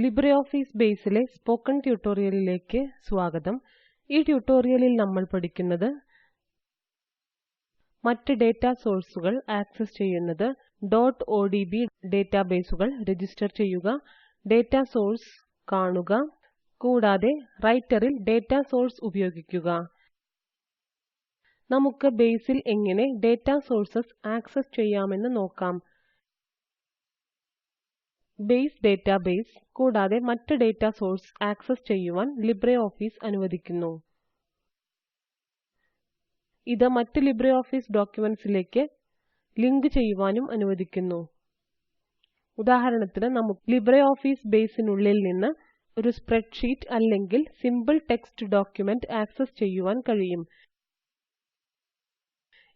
LibreOffice Baseലെ spoken ട്യൂട്ടോറിയലിലേക്ക് സ്വാഗതം. ഈ ട്യൂട്ടോറിയലിൽ നമ്മൾ പഠിക്കുന്നത് മറ്റ് ഡാറ്റാ സോഴ്സുകൾ ആക്സസ് ചെയ്യുന്നത്, .odb ഡേറ്റാബേസുകൾ രജിസ്റ്റർ ചെയ്യുക, ഡാറ്റാ സോഴ്സ് കാണുക, കൂടാതെ റൈറ്ററിൽ ഡാറ്റാ സോഴ്സ് ഉപയോഗിക്കുക. നമുക്ക് ബേസിൽ എങ്ങനെ ഡാറ്റാ സോഴ്സസ് ആക്സസ് ചെയ്യാമെന്ന് നോക്കാം. ബേസ് ഡേറ്റാബേസ് കൂടാതെ മറ്റ് ഡാറ്റാ സോഴ്സ് ആക്സസ് ചെയ്യുവാൻ LibreOffice അനുവദിക്കുന്നു. ഇത് മറ്റ് LibreOffice ഡോക്യുമെന്റ്സിലേക്ക് ലിങ്ക് ചെയ്യുവാനും അനുവദിക്കുന്നു. ഉദാഹരണത്തിന് നമുക്ക് LibreOffice ബേസിനുള്ളിൽ നിന്ന് ഒരു സ്പ്രെഡ്ഷീറ്റ് അല്ലെങ്കിൽ സിമ്പിൾ ടെക്സ്റ്റ് ഡോക്യുമെന്റ് ആക്സസ് ചെയ്യുവാൻ കഴിയും.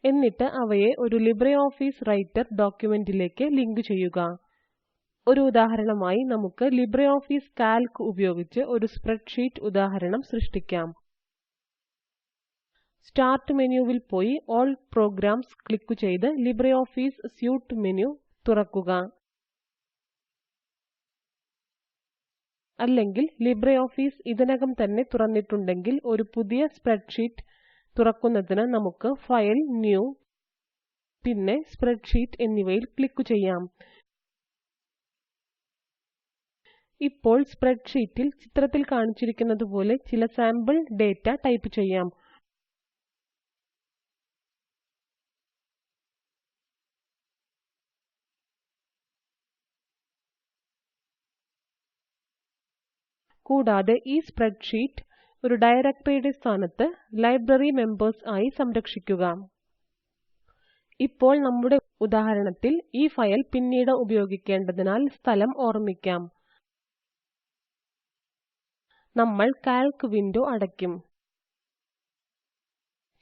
എന്നിട്ട് അവയെ ഒരു LibreOffice റൈറ്റർ ഡോക്യുമെന്റിലേക്ക് ലിങ്ക് ചെയ്യുക. ഒരു ഉദാഹരണമായി നമുക്ക് LibreOffice Calc ഉപയോഗിച്ച് ഒരു സ്പ്രെഡ്ഷീറ്റ് ഉദാഹരണം സൃഷ്ടിക്കാം. സ്റ്റാർട്ട് മെനുവിൽ പോയി ഓൾ പ്രോഗ്രാംസ് ക്ലിക്ക് ചെയ്ത് LibreOffice സ്യൂട്ട് മെനു തുറക്കുക. അല്ലെങ്കിൽ LibreOffice ഇതിനകം തന്നെ തുറന്നിട്ടുണ്ടെങ്കിൽ ഒരു പുതിയ സ്പ്രെഡ്ഷീറ്റ് തുറക്കുന്നതിന് നമുക്ക് ഫയൽ, ന്യൂ, പിന്നെ സ്പ്രെഡ്ഷീറ്റ് എന്നിവയിൽ ക്ലിക്ക് ചെയ്യാം. ഇപ്പോൾ സ്പ്രെഡ്ഷീറ്റിൽ ചിത്രത്തിൽ കാണിച്ചിരിക്കുന്നതുപോലെ ചില സാമ്പിൾ ഡാറ്റ ടൈപ്പ് ചെയ്യാം. കൂടാതെ ഈ സ്പ്രെഡ്ഷീറ്റ് ഒരു ഡയറക്ടറിയുടെ സ്ഥാനത്ത് ലൈബ്രറി മെമ്പേഴ്സ് ആയി സംരക്ഷിക്കുക. ഇപ്പോൾ നമ്മുടെ ഉദാഹരണത്തിൽ ഈ ഫയൽ പിന്നീട് ഉപയോഗിക്കേണ്ടതിനാൽ സ്ഥലം ഓർമ്മിക്കാം. നമ്മൾ കാൽക്ക് വിൻഡോ അടയ്ക്കും.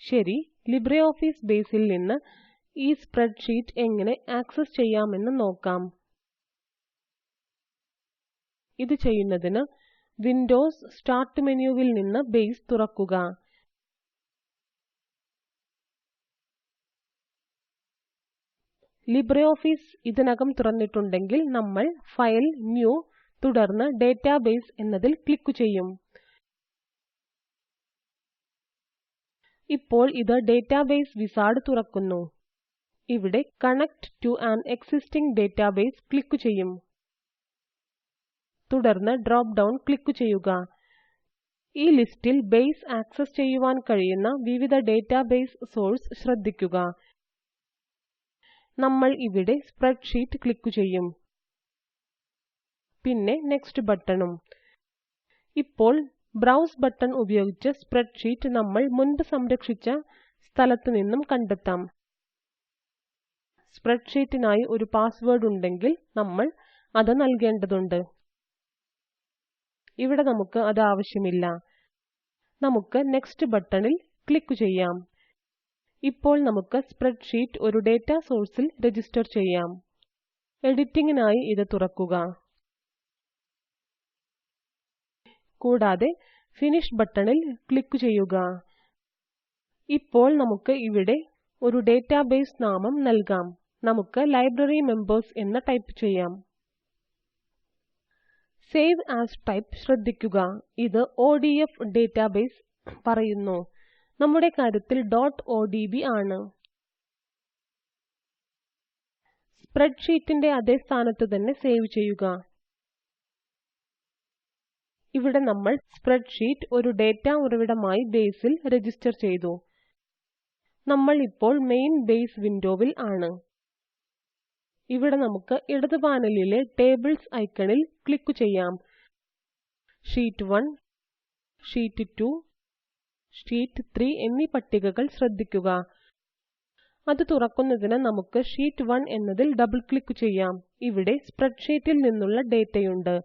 ശരി, LibreOffice ബേസിൽ നിന്ന് ഈ സ്പ്രെഡ്ഷീറ്റ് എങ്ങനെ ആക്സസ് ചെയ്യാമെന്ന് നോക്കാം. ഇത് ചെയ്യുന്നതിന് വിൻഡോസ് സ്റ്റാർട്ട് മെനുവിൽ നിന്ന് ബേസ് തുറക്കുക. LibreOffice ഇതിനകം തുറന്നിട്ടുണ്ടെങ്കിൽ നമ്മൾ ഫയൽ, ന്യൂ, തുടർന്ന് ഡേറ്റാബേസ് എന്നതിൽ ക്ലിക്ക് ചെയ്യും. ഇപ്പോൾ ഇത് ഡേറ്റാബേസ് വിസാർഡ് തുറക്കുന്നു. ഇവിടെ connect to an existing database click ചെയ്യും. തുടർന്ന് ഡ്രോപ്പ് ഡൗൺ ക്ലിക്ക് ചെയ്യുക. ഈ ലിസ്റ്റിൽ ബേസ് ആക്സസ് ചെയ്യുവാൻ കഴിയുന്ന വിവിധ ഡേറ്റാബേസ് സോഴ്സ് ശ്രദ്ധിക്കുക. നമ്മൾ ഇവിടെ സ്പ്രെഡ്ഷീറ്റ് ക്ലിക്ക് ചെയ്യും. പിന്നെ നെക്സ്റ്റ് ബട്ടണും. ഇപ്പോൾ ബ്രൗസ് ബട്ടൺ ഉപയോഗിച്ച് സ്പ്രെഡ്ഷീറ്റ് നമ്മൾ മുൻപ് സംരക്ഷിച്ച സ്ഥലത്ത് നിന്നും കണ്ടെത്താം. സ്പ്രെഡ്ഷീറ്റിനായി ഒരു പാസ്വേഡ് ഉണ്ടെങ്കിൽ നമ്മൾ അത് നൽകേണ്ടതുണ്ട്. ഇവിടെ നമുക്ക് അത് ആവശ്യമില്ല. നമുക്ക് നെക്സ്റ്റ് ബട്ടണിൽ ക്ലിക്ക് ചെയ്യാം. ഇപ്പോൾ നമുക്ക് സ്പ്രെഡ്ഷീറ്റ് ഒരു ഡാറ്റാ സോഴ്സിൽ രജിസ്റ്റർ ചെയ്യാം. എഡിറ്റിംഗിനായി ഇത് തുറക്കുക. കൂടാതെ ഫിനിഷ് ബട്ടണിൽ ക്ലിക്ക് ചെയ്യുക. ഇപ്പോൾ നമുക്ക് ഇവിടെ ഒരു ഡേറ്റാബേസ് നാമം നൽകാം. നമുക്ക് ലൈബ്രറി മെമ്പേഴ്സ് എന്ന് ടൈപ്പ് ചെയ്യാം. സേവ് ആസ് ടൈപ്പ് ശ്രദ്ധിക്കുക. ഇത് ODF ഡേറ്റാബേസ് പറയുന്നു. നമ്മുടെ കാര്യത്തിൽ .odb ആണ്. സ്പ്രെഡ്ഷീറ്റിന്റെ അതേ സ്ഥാനത്ത് തന്നെ സേവ് ചെയ്യുക. ഇവിടെ നമ്മൾ സ്പ്രെഡ്ഷീറ്റ് ഒരു ഡാറ്റാ ഉറവിടമായി ബേസിൽ രജിസ്റ്റർ ചെയ്തു. നമ്മൾ ഇപ്പോൾ മെയിൻ ബേസ് വിൻഡോവിൽ ആണ്. ഇവിടെ നമുക്ക് ഇടത് പാനലിലെ ടേബിൾസ് ഐക്കണിൽ ക്ലിക്ക് ചെയ്യാം. ഷീറ്റ് 1, ഷീറ്റ് 2, ഷീറ്റ് 3 എന്നീ പട്ടികകൾ ശ്രദ്ധിക്കുക. അത് തുറക്കുന്നതിന് നമുക്ക് ഷീറ്റ് 1 എന്നതിൽ ഡബിൾ ക്ലിക്ക് ചെയ്യാം. ഇവിടെ സ്പ്രെഡ്ഷീറ്റിൽ നിന്നുള്ള ഡേറ്റയുണ്ട്.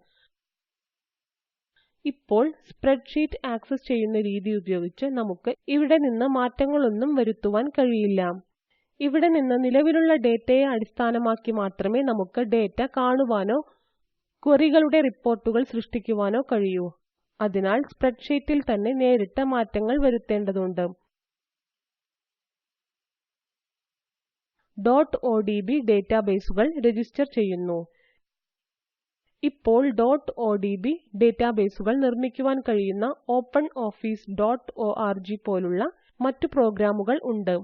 ഇപ്പോൾ സ്പ്രെഡ്ഷീറ്റ് ആക്സസ് ചെയ്യുന്ന രീതി ഉപയോഗിച്ച് നമുക്ക് ഇവിടെ നിന്ന് മാറ്റങ്ങളൊന്നും വരുത്തുവാൻ കഴിയില്ല. ഇവിടെ നിന്ന് നിലവിലുള്ള ഡേറ്റയെ അടിസ്ഥാനമാക്കി മാത്രമേ നമുക്ക് ഡേറ്റ കാണുവാനോ ക്വറികളുടെ റിപ്പോർട്ടുകൾ സൃഷ്ടിക്കുവാനോ കഴിയൂ. അതിനാൽ സ്പ്രെഡ്ഷീറ്റിൽ തന്നെ നേരിട്ട് മാറ്റങ്ങൾ വരുത്തേണ്ടതുണ്ട്. .odb ഡേറ്റാബേസുകൾ രജിസ്റ്റർ ചെയ്യുന്നു. ഇപ്പോൾ .odb ഡേറ്റാബേസുകൾ നിർമ്മിക്കുവാൻ കഴിയുന്ന OpenOffice.org പോലുള്ള മറ്റു പ്രോഗ്രാമുകൾ ഉണ്ട്.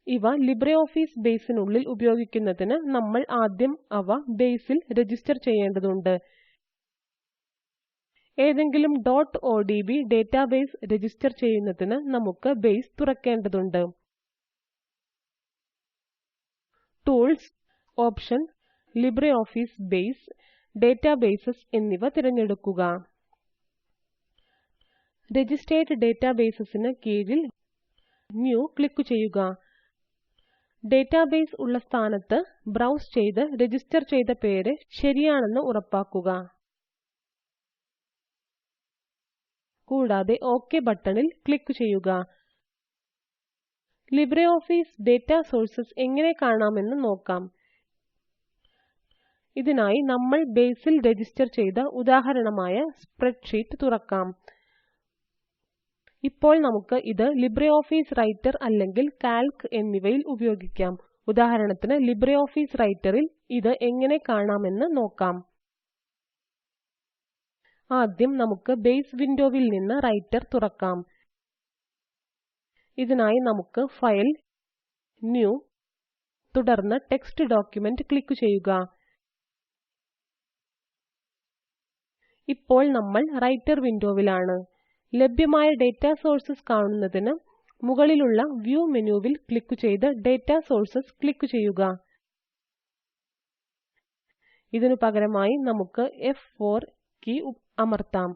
ഇവ LibreOffice ബേസിനുള്ളിൽ ഉപയോഗിക്കുന്നതിന് നമ്മൾ ആദ്യം അവ ബേസിൽ രജിസ്റ്റർ ചെയ്യേണ്ടതുണ്ട്. ഏതെങ്കിലും .odb ഡേറ്റാബേസ് രജിസ്റ്റർ ചെയ്യുന്നതിന് നമുക്ക് ബേസ് തുറക്കേണ്ടതുണ്ട്. Tools, option, LibreOffice base, databases എന്നിവ തിരഞ്ഞെടുക്കുക. രജിസ്റ്റേർഡ് ഡേറ്റാബേസസിന് കീഴിൽ ന്യൂ ക്ലിക്ക് ചെയ്യുക. ഡേറ്റാബേസ് ഉള്ള സ്ഥാനത്ത് ബ്രൗസ് ചെയ്ത് രജിസ്റ്റർ ചെയ്ത പേര് ശരിയാണെന്ന് ഉറപ്പാക്കുക. കൂടാതെ OK ബട്ടണിൽ ക്ലിക്ക് ചെയ്യുക. LibreOffice ഡാറ്റാ സോഴ്സസ് എങ്ങനെ കാണാമെന്ന് നോക്കാം. ഇതിനായി നമ്മൾ ബേസിൽ രജിസ്റ്റർ ചെയ്ത ഉദാഹരണമായ സ്പ്രെഡ്ഷീറ്റ് തുറക്കാം. ഇപ്പോൾ നമുക്ക് ഇത് LibreOffice റൈറ്റർ അല്ലെങ്കിൽ കാൽക്ക് എന്നിവയിൽ ഉപയോഗിക്കാം. ഉദാഹരണത്തിന് LibreOffice റൈറ്ററിൽ ഇത് എങ്ങനെ കാണാമെന്ന് നോക്കാം. ആദ്യം നമുക്ക് ബേസ് വിൻഡോവിൽ നിന്ന് റൈറ്റർ തുറക്കാം. ഇതിനായി നമുക്ക് ഫൈൽ, ന്യൂ, തുടർന്ന് ടെക്സ്റ്റ് ഡോക്യുമെന്റ് ക്ലിക്ക് ചെയ്യുക. ഇപ്പോൾ നമ്മൾ റൈറ്റർ വിൻഡോവിലാണ്. ലഭ്യമായ ഡാറ്റാ സോഴ്സസ് കാണുന്നതിന് മുകളിലുള്ള വ്യൂ മെനുവിൽ ക്ലിക്ക് ചെയ്ത് ഡാറ്റാ സോഴ്സസ് ക്ലിക്ക് ചെയ്യുക. ഇതിനു പകരമായി നമുക്ക് F4 കീ അമർത്താം.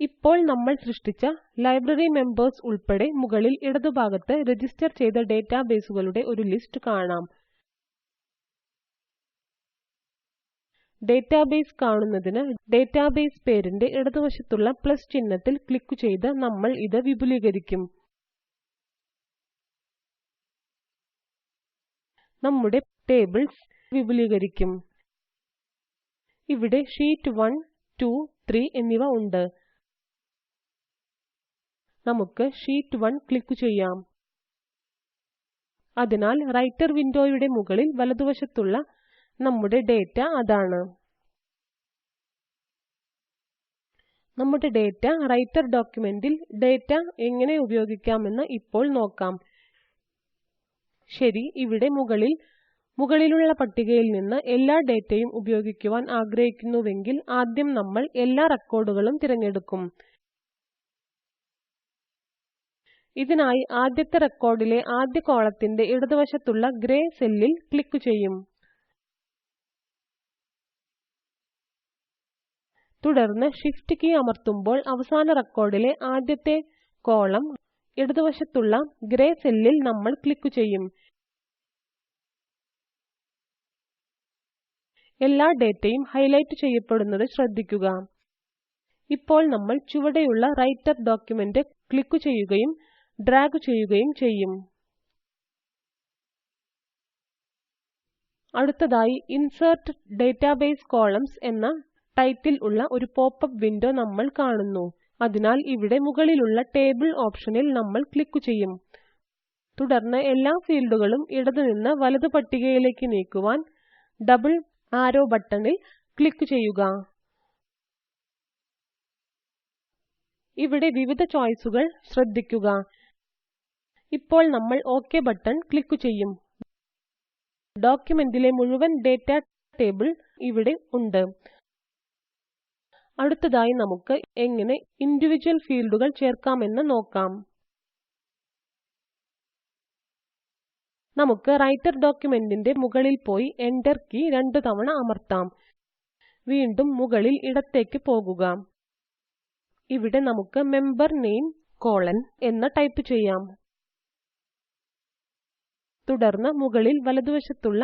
ഇപ്പോൾ നമ്മൾ സൃഷ്ടിച്ച ലൈബ്രറി മെമ്പേഴ്സ് ഉൾപ്പെടെ മുകളിൽ ഇടതുഭാഗത്ത് രജിസ്റ്റർ ചെയ്ത ഡേറ്റാബേസുകളുടെ ഒരു ലിസ്റ്റ് കാണാം. ഡേറ്റാബേസ് കാണുന്നതിന് ഡേറ്റാബേസ് പേരിന്റെ ഇടതുവശത്തുള്ള പ്ലസ് ചിഹ്നത്തിൽ ക്ലിക്ക് ചെയ്ത് നമ്മൾ ഇത് വിപുലീകരിക്കും. നമ്മുടെ ടേബിൾസ് വിപുലീകരിക്കും. ഇവിടെ ഷീറ്റ് 1, 2, 3 എന്നിവ ഉണ്ട്. നമുക്ക് ഷീറ്റ് 1 ക്ലിക്ക് ചെയ്യാം. അതിനാൽ റൈറ്റർ വിൻഡോയുടെ മുകളിൽ വലതുവശത്തുള്ള നമ്മുടെ ഡാറ്റ അതാണ്. നമ്മുടെ ഡാറ്റ റൈറ്റർ ഡോക്യുമെന്റിൽ ഡാറ്റ എങ്ങനെ ഉപയോഗിക്കാമെന്ന് ഇപ്പോൾ നോക്കാം. ശരി, ഇവിടെ മുകളിലുള്ള പട്ടികയിൽ നിന്ന് എല്ലാ ഡാറ്റയും ഉപയോഗിക്കുവാൻ ആഗ്രഹിക്കുന്നുവെങ്കിൽ ആദ്യം നമ്മൾ എല്ലാ റെക്കോർഡുകളും തിരഞ്ഞെടുക്കും. ഇതിനായി ആദ്യത്തെ റെക്കോർഡിലെ ആദ്യ കോളത്തിന്റെ ഇടതുവശത്തുള്ള ഗ്രേ സെല്ലിൽ ക്ലിക്ക് ചെയ്യും. തുടർന്ന് ഷിഫ്റ്റ് കീ അമർത്തുമ്പോൾ അവസാന റെക്കോർഡിലെ ആദ്യത്തെ കോളം ഇടതുവശത്തുള്ള ഗ്രേ സെല്ലിൽ നമ്മൾ ക്ലിക്ക് ചെയ്യും. എല്ലാ ഡാറ്റയും ഹൈലൈറ്റ് ചെയ്യപ്പെടുന്നത് ശ്രദ്ധിക്കുക. ഇപ്പോൾ നമ്മൾ ചുവടെയുള്ള റൈറ്റർ ഡോക്യുമെന്റ് ക്ലിക്ക് ചെയ്യുകയും ഡ്രാഗ് ചെയ്യുകയും ചെയ്യും. അടുത്തതായി ഇൻസെർട്ട് ഡേറ്റാബേസ് കോളംൻസ് എന്ന ടൈറ്റിൽ ഉള്ള ഒരു പോപ്പപ്പ് വിൻഡോ നമ്മൾ കാണുന്നു. അതിനാൽ ഇവിടെ മുകളിലുള്ള ടേബിൾ ഓപ്ഷനിൽ നമ്മൾ ക്ലിക്ക് ചെയ്യും. തുടർന്ന് എല്ലാ ഫീൽഡുകളും ഇടതുനിന്ന് വലതു പട്ടികയിലേക്ക് നീക്കുവാൻ ഡബിൾ ആരോ ബട്ടണിൽ ക്ലിക്ക് ചെയ്യുക. ഇവിടെ വിവിധ ചോയ്സുകൾ ശ്രദ്ധിക്കുക. ഇപ്പോൾ നമ്മൾ OK ബട്ടൺ ക്ലിക്ക് ചെയ്യും. ഡോക്യുമെന്റിലെ മുഴുവൻ ഡാറ്റ ടേബിൾ ഇവിടെ ഉണ്ട്. അടുത്തതായി നമുക്ക് എങ്ങനെ ഇൻഡിവിജ്വൽ ഫീൽഡുകൾ ചേർക്കാമെന്ന് നോക്കാം. നമുക്ക് റൈറ്റർ ഡോക്യുമെന്റിന്റെ മുകളിൽ പോയി Enter കീ 2 തവണ അമർത്താം. വീണ്ടും മുകളിൽ ഇടത്തേക്ക് പോകുക. ഇവിടെ നമുക്ക് മെമ്പർ നെയിം: എന്ന് ടൈപ്പ് ചെയ്യാം. തുടർന്ന് മുകളിൽ വലതുവശത്തുള്ള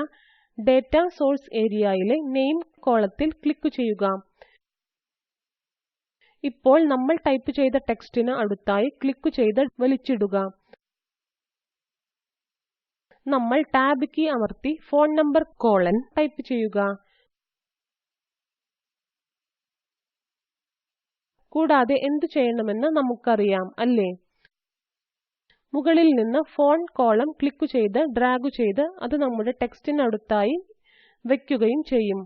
ഡാറ്റ സോർസ് ഏരിയയിലെ നെയിം കോളത്തിൽ ക്ലിക്ക് ചെയ്യുക. ഇപ്പോൾ നമ്മൾ ടൈപ്പ് ചെയ്ത ടെക്സ്റ്റിന് അടുത്തായി ക്ലിക്ക് ചെയ്ത് വലിച്ചിടുക. നമ്മൾ ടാബ് കീ അമർത്തി ഫോൺ നമ്പർ: ടൈപ്പ് ചെയ്യുക. കൂടാതെ എന്തു ചെയ്യണമെന്ന് നമുക്കറിയാം, അല്ലേ? മുകളിൽ നിന്ന് ഫോണ്ട് കോളം ക്ലിക്ക് ചെയ്ത് ഡ്രാഗ് ചെയ്ത് അത് നമ്മുടെ ടെക്സ്റ്റിനടുത്തായി വെക്കുകയും ചെയ്യും.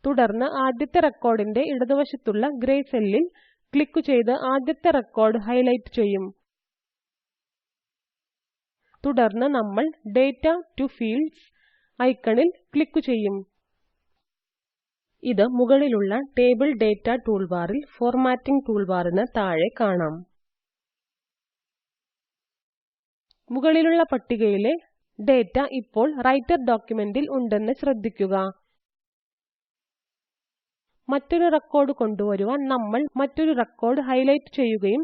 തുടർന്ന് ആദ്യത്തെ റെക്കോർഡിന്റെ ഇടതുവശത്തുള്ള ഗ്രേ സെല്ലിൽ ക്ലിക്ക് ചെയ്ത് ആദ്യത്തെ റെക്കോർഡ് ഹൈലൈറ്റ് ചെയ്യും. തുടർന്ന് നമ്മൾ ഡാറ്റ ടു ഫീൽഡ്സ് ഐക്കണിൽ ക്ലിക്ക് ചെയ്യും. ഇത് മുകളിലുള്ള ടേബിൾ ഡാറ്റ ടൂൾബാറിൽ ഫോർമാറ്റിംഗ് ടൂൾബാറിന് താഴെ കാണാം. മുകളിലുള്ള പട്ടികയിലെ ഡാറ്റ ഇപ്പോൾ റൈറ്റർ ഡോക്യുമെന്റിൽ ഉണ്ടെന്ന് ശ്രദ്ധിക്കുക. മറ്റൊരു റെക്കോർഡ് കൊണ്ടുവരുവാൻ നമ്മൾ മറ്റൊരു റെക്കോർഡ് ഹൈലൈറ്റ് ചെയ്യുകയും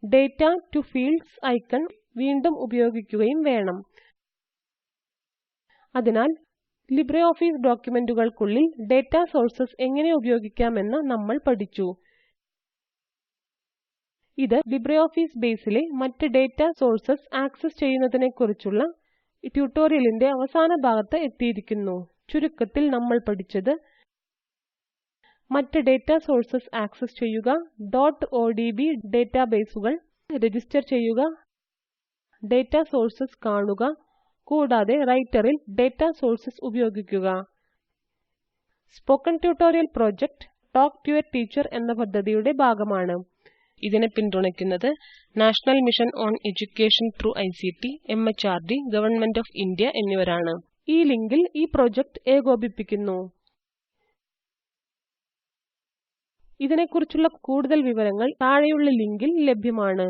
ഡാറ്റ ടു ഫീൽഡ്സ് ഐക്കൺ വീണ്ടും ഉപയോഗിക്കുകയും വേണം. അതിനാൽ ലിബ്രിയോഫീസ് ഡോക്യുമെന്റുകൾക്കുള്ളിൽ ഡാറ്റ സോഴ്സസ് എങ്ങനെ ഉപയോഗിക്കാമെന്ന് നമ്മൾ പഠിച്ചു. ഇത് ലിബ്രിയോഫീസ് ബേസിലെ മറ്റ് ഡാറ്റ സോഴ്സസ് ആക്സസ് ചെയ്യുന്നതിനെക്കുറിച്ചുള്ള ട്യൂട്ടോറിയലിന്റെ അവസാന ഭാഗത്ത് എത്തിയിരിക്കുന്നു. ചുരുക്കത്തിൽ നമ്മൾ പഠിച്ചത്: മറ്റ് ഡാറ്റ സോഴ്സസ് ആക്സസ് ചെയ്യുക, .odb ഡാറ്റാബേസുകൾ രജിസ്റ്റർ ചെയ്യുക, ഡാറ്റ സോഴ്സസ് കാണുക, കൂടാതെ റൈറ്ററിൽ ഡാറ്റ സോഴ്സസ് ഉപയോഗിക്കുക. Spoken tutorial project talk to a teacher എന്ന പദ്ധതിയുടെ ഭാഗമാണ്. ഇതിനെ പിന്തുണയ്ക്കുന്നത് national mission on education through ICT, MHRD, government of India എന്നിവരാണ്. ഈ ലിങ്കിൽ ഈ പ്രൊജക്ട് ഏകോപിപ്പിക്കുന്നു. ഇതിനെക്കുറിച്ചുള്ള കൂടുതൽ വിവരങ്ങൾ താഴെയുള്ള ലിങ്കിൽ ലഭ്യമാണ്.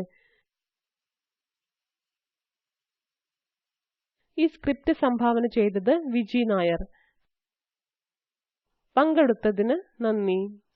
ഈ സ്ക്രിപ്റ്റ് സംഭാവന ചെയ്തത് വിജി നായർ. പങ്കെടുത്തതിന് നന്ദി.